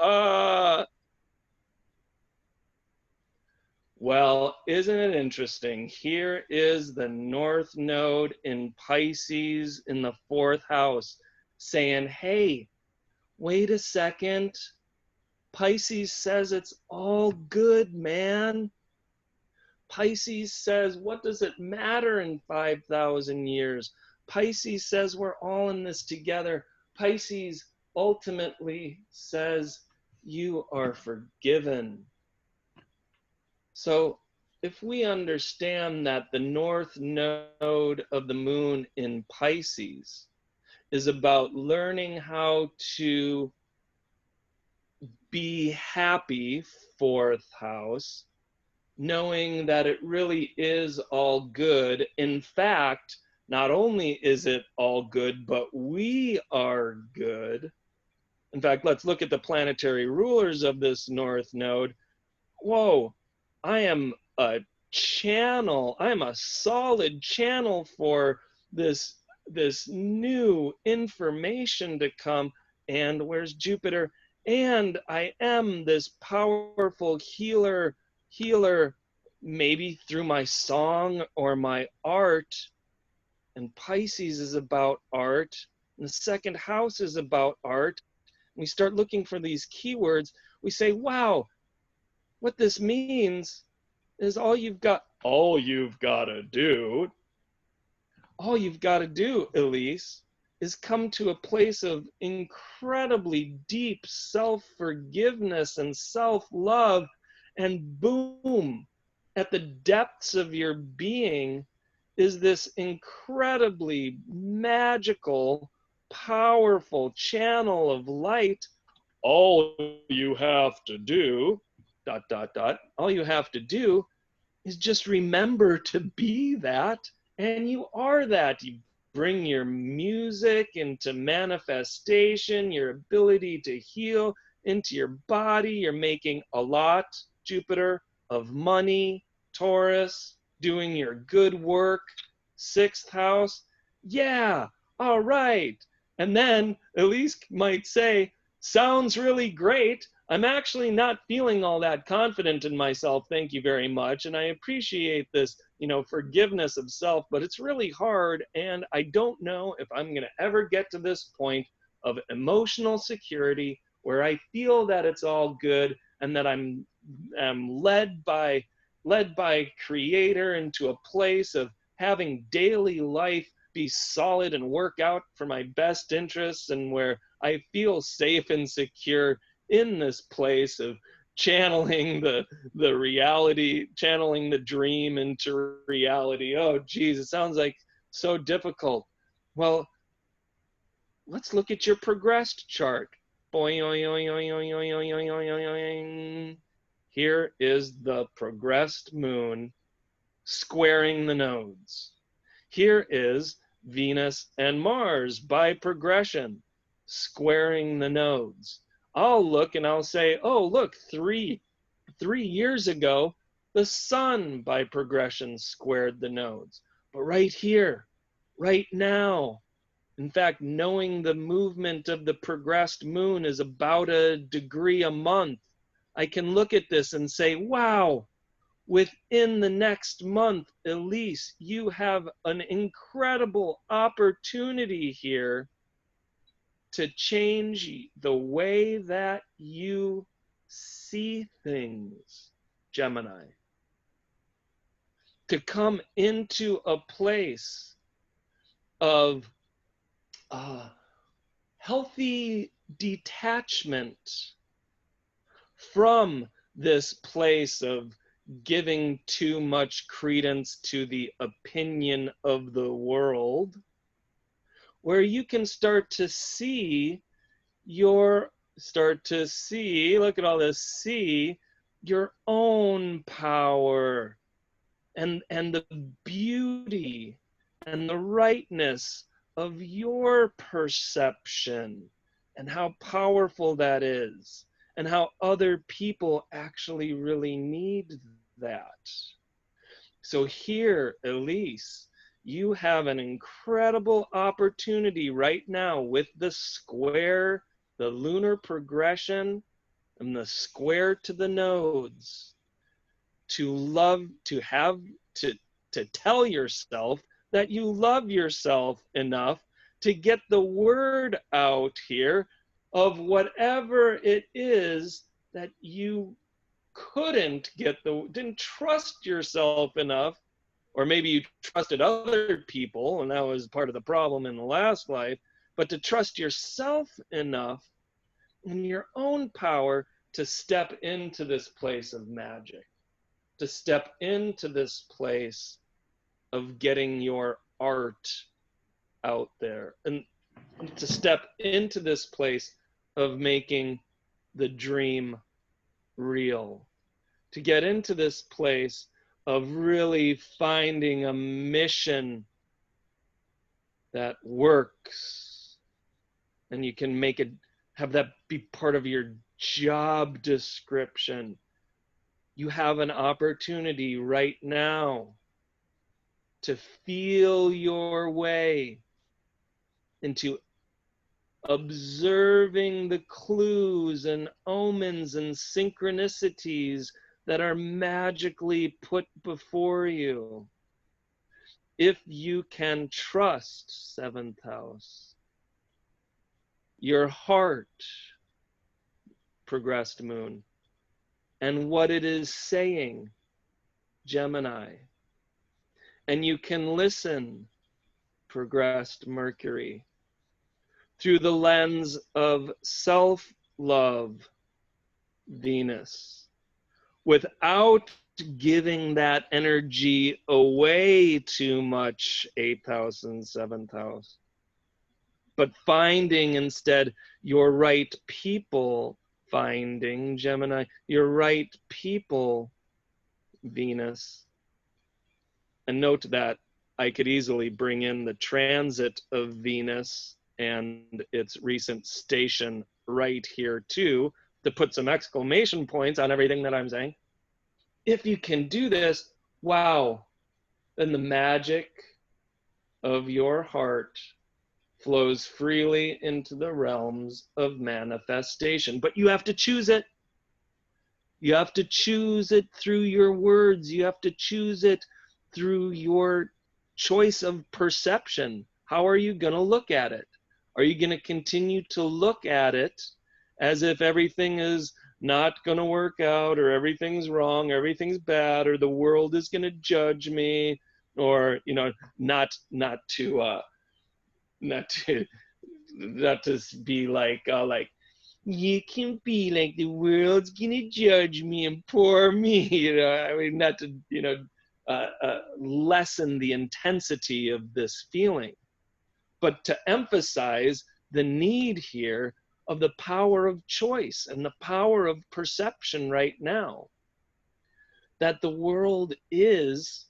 Well, isn't it interesting? Here is the North Node in Pisces in the 4th house saying, hey, wait a second. Pisces says it's all good, man. Pisces says, what does it matter in 5,000 years? Pisces says we're all in this together. Pisces ultimately says you are forgiven. So if we understand that the North Node of the moon in Pisces is about learning how to be happy, 4th house, knowing that it really is all good. In fact, not only is it all good, but we are good. In fact, let's look at the planetary rulers of this North Node. Whoa, I am a channel. I'm a solid channel for this new information to come. And where's Jupiter? And I am this powerful healer maybe through my song or my art. And Pisces is about art, and the second house is about art. We start looking for these keywords. We say, wow, what this means is all you've got to do, Elise, is come to a place of incredibly deep self-forgiveness and self-love, and boom, at the depths of your being is this incredibly magical, powerful channel of light. All you have to do, all you have to do is just remember to be that, and you are that. You bring your music into manifestation, your ability to heal into your body. You're making a lot, Jupiter, of money, Taurus, doing your good work, sixth house. Yeah, all right. And then Elise might say, sounds really great. I'm actually not feeling all that confident in myself. Thank you very much. And I appreciate this, forgiveness of self, but it's really hard. And I don't know if I'm going to ever get to this point of emotional security where I feel that it's all good and that I'm led by creator into a place of having daily life be solid and work out for my best interests, and where I feel safe and secure in this place of channeling the reality, channeling the dream into reality. Oh geez, it sounds like so difficult. Well, let's look at your progressed chart. Here is the progressed moon squaring the nodes. Here is Venus and Mars by progression squaring the nodes. I'll look and I'll say, oh, look, three years ago, the sun by progression squared the nodes. But right here, right now, in fact, knowing the movement of the progressed moon is about a degree a month, I can look at this and say, wow, within the next month, Elise, you have an incredible opportunity here to change the way that you see things, Gemini. To come into a place of healthy detachment from this place of giving too much credence to the opinion of the world, where you can start to see look at all this, see your own power and the beauty and the rightness of your perception, and how powerful that is, and how other people actually really need that. So here, Elise, you have an incredible opportunity right now with the square, the lunar progression, and the square to the nodes, to tell yourself that you love yourself enough to get the word out here of whatever it is that you didn't trust yourself enough, or maybe you trusted other people and that was part of the problem in the last life, but to trust yourself enough in your own power to step into this place of magic, to step into this place of getting your art out there, and to step into this place of making the dream real, to get into this place of really finding a mission that works, and you can have that be part of your job description. You have an opportunity right now to feel your way into observing the clues and omens and synchronicities that are magically put before you. If you can trust, seventh house, your heart, progressed moon, and what it is saying, Gemini, and you can listen, progressed Mercury, through the lens of self-love, Venus, without giving that energy away too much, eighth house and seventh house, but finding instead your right people, finding Gemini, your right people, Venus. And note that I could easily bring in the transit of Venus and its recent station right here too, to put some exclamation points on everything that I'm saying. If you can do this, wow, then the magic of your heart flows freely into the realms of manifestation. But you have to choose it. You have to choose it through your words. You have to choose it through your choice of perception. How are you going to look at it? Are you going to continue to look at it as if everything is not going to work out, or everything's wrong, everything's bad, or the world is going to judge me, or, you know, not to be like, you can be like, the world's gonna judge me and poor me, you know, I mean, not to, you know, lessen the intensity of this feeling, but to emphasize the need here of the power of choice and the power of perception right now, that the world is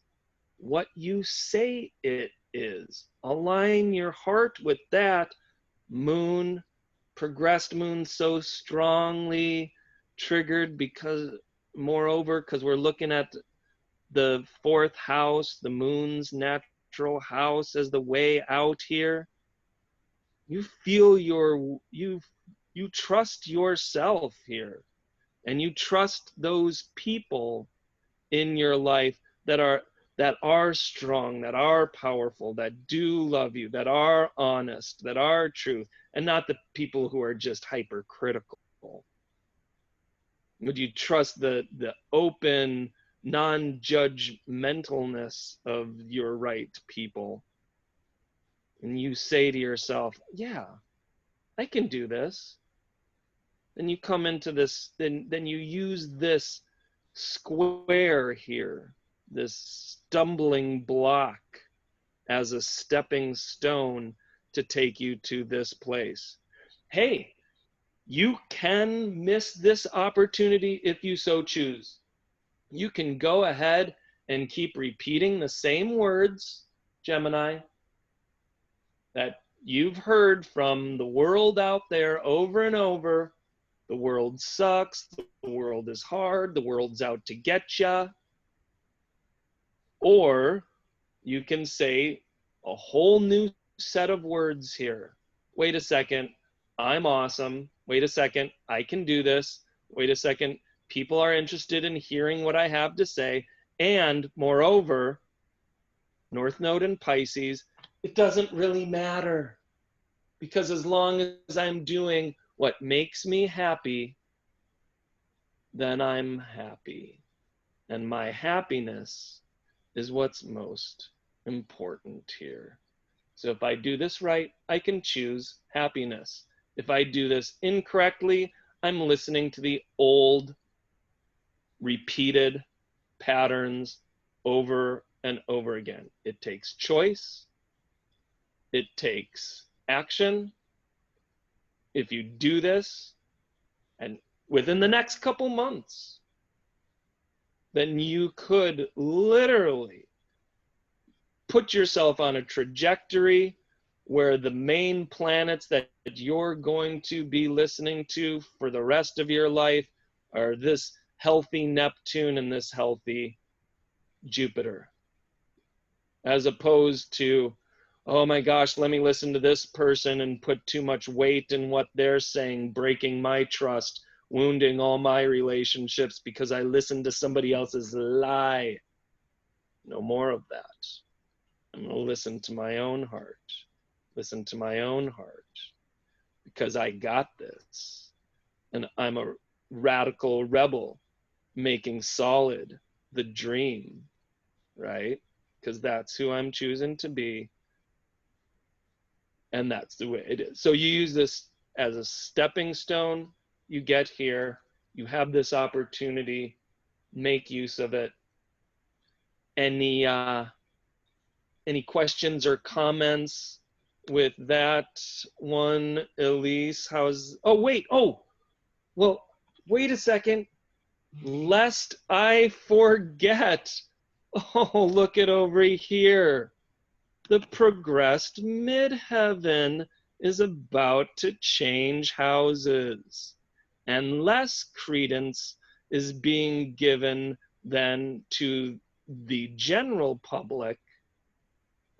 what you say it is. Align your heart with that, moon, progressed moon, so strongly triggered because, moreover, because we're looking at the fourth house, the moon's natural house, as the way out here. You feel you trust yourself here, and you trust those people in your life that are strong, that are powerful, that do love you, that are honest, that are truth, and not the people who are just hypercritical. Would you trust the open, non-judgmentalness of your right people? And you say to yourself, yeah, I can do this. Then you come into this, then you use this square here, this stumbling block, as a stepping stone to take you to this place. Hey, you can miss this opportunity if you so choose. You can go ahead and keep repeating the same words, Gemini, that you've heard from the world out there over and over. The world sucks, the world is hard, the world's out to get ya. Or you can say a whole new set of words here. Wait a second, I'm awesome. Wait a second, I can do this. Wait a second, people are interested in hearing what I have to say. And moreover, North Node in Pisces, it doesn't really matter, because as long as I'm doing what makes me happy, then I'm happy. And my happiness is what's most important here. So if I do this right, I can choose happiness. If I do this incorrectly, I'm listening to the old, repeated patterns over and over again. It takes choice. It takes action. If you do this, and within the next couple months, then you could literally put yourself on a trajectory where the main planets that you're going to be listening to for the rest of your life are this healthy Neptune and this healthy Jupiter, as opposed to, oh my gosh, let me listen to this person and put too much weight in what they're saying, breaking my trust wounding all my relationships because I listened to somebody else's lie. No more of that. I'm going to listen to my own heart. Listen to my own heart, because I got this. And I'm a radical rebel making solid the dream, right? Because that's who I'm choosing to be. And that's the way it is. So you use this as a stepping stone. You get here, you have this opportunity, make use of it. Any questions or comments with that one, Elise? Well, wait a second, lest I forget. Oh, look it over here. The progressed midheaven is about to change houses, and less credence is being given than to the general public,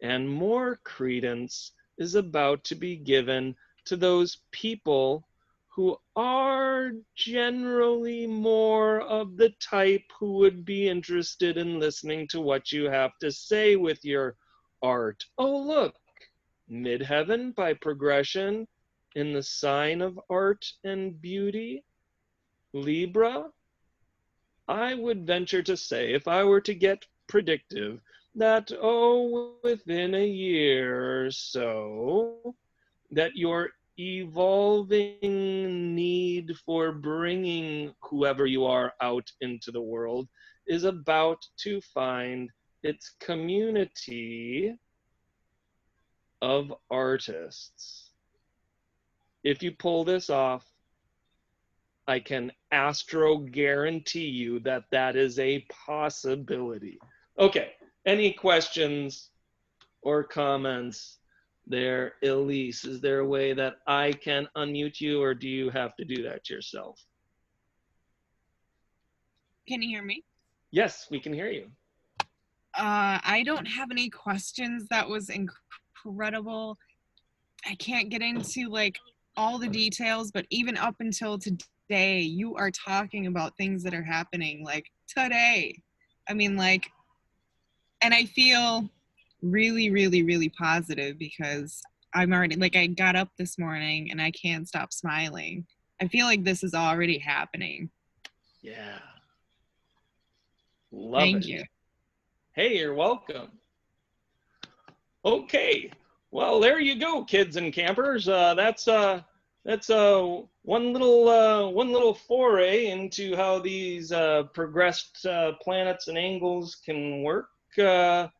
and more credence is about to be given to those people who are generally more of the type who would be interested in listening to what you have to say with your art. Oh, look, midheaven by progression in the sign of art and beauty, Libra. I would venture to say, if I were to get predictive, that, within a year or so, that your evolving need for bringing whoever you are out into the world is about to find its community of artists. If you pull this off, I can astro guarantee you that that is a possibility. Okay, any questions or comments there, Elise? Is there a way that I can unmute you, or do you have to do that yourself? Can you hear me? Yes, we can hear you. I don't have any questions. That was incredible. I can't get into like all the details, but even up until today, you are talking about things that are happening like today. I mean, like, and I feel really, really, really positive because I'm already, like, I got up this morning and I can't stop smiling. I feel like this is already happening. Yeah. Love Thank it. you. Hey, you're welcome. Okay. Well, there you go, kids and campers. That's one little foray into how these progressed planets and angles can work. Are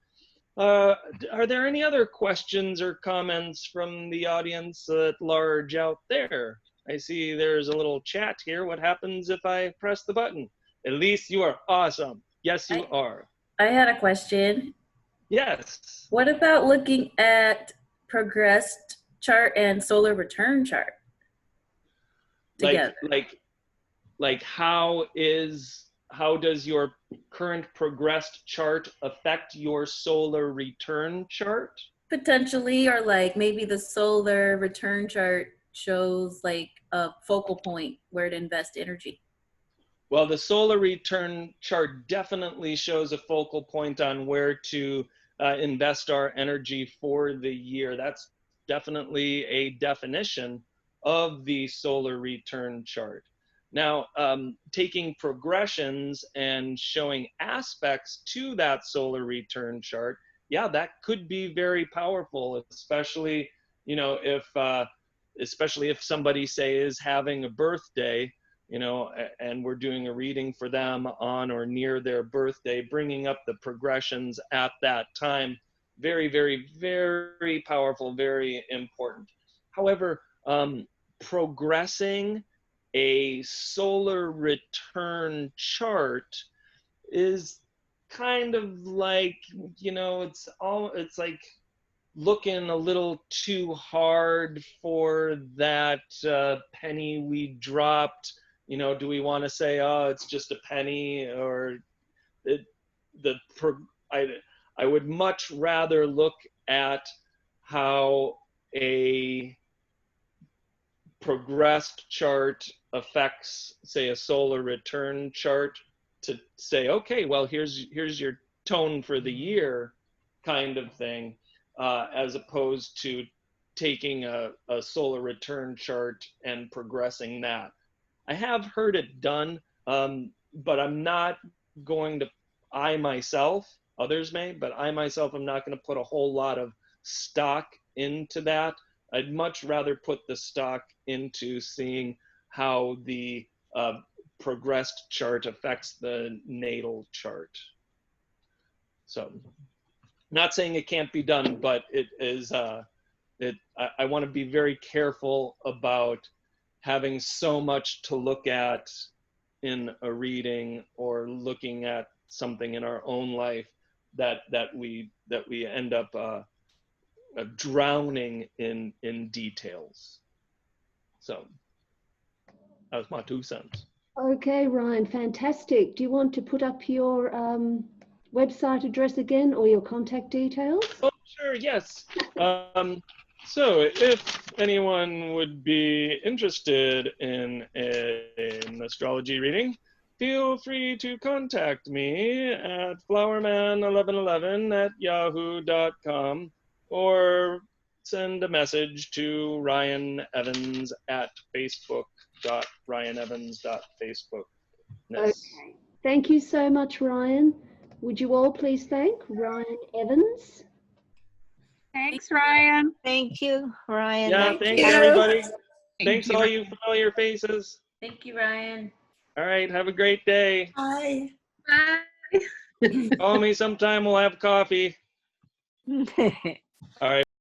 there any other questions or comments from the audience at large out there? I see there's a little chat here. What happens if I press the button? Elise, you are awesome. Yes, you are. I had a question. Yes. What about looking at progressed chart and solar return chart together? Like how does your current progressed chart affect your solar return chart? Potentially, or like maybe the solar return chart shows like a focal point where to invest energy. Well, the solar return chart definitely shows a focal point on where to invest our energy for the year. That's definitely a definition of the solar return chart. Now, taking progressions and showing aspects to that solar return chart, yeah, that could be very powerful, especially, especially if somebody, say, is having a birthday, and we're doing a reading for them on or near their birthday, bringing up the progressions at that time. Very, very, very powerful, very important. However, progressing a solar return chart is kind of like, it's like looking a little too hard for that penny we dropped. Do we want to say, oh, it's just a penny, or I would much rather look at how a progressed chart affects, say, a solar return chart, to say, okay, well, here's your tone for the year, kind of thing, as opposed to taking a solar return chart and progressing that. I have heard it done, but I'm not going to, I myself, others may, but I myself am not going to put a whole lot of stock into that. I'd much rather put the stock into seeing how the progressed chart affects the natal chart. So, not saying it can't be done, but it is, I want to be very careful about having so much to look at in a reading or looking at something in our own life that we end up drowning in details. So that was my 2 cents. Okay, Ryan, fantastic. Do you want to put up your website address again or your contact details? Oh, sure, yes. So if anyone would be interested in an astrology reading, feel free to contact me at flowerman1111@yahoo.com, or send a message to Ryan Evans at facebook.ryanevans.facebook. Okay. Thank you so much, Ryan. Would you all please thank Ryan Evans? Thanks, Ryan. Thank you, Ryan. Yeah, Thank thanks you. everybody. Thank Thanks you. all you familiar faces. Thank you, Ryan. All right, have a great day. Bye. Bye. Call me sometime, we'll have coffee. All right.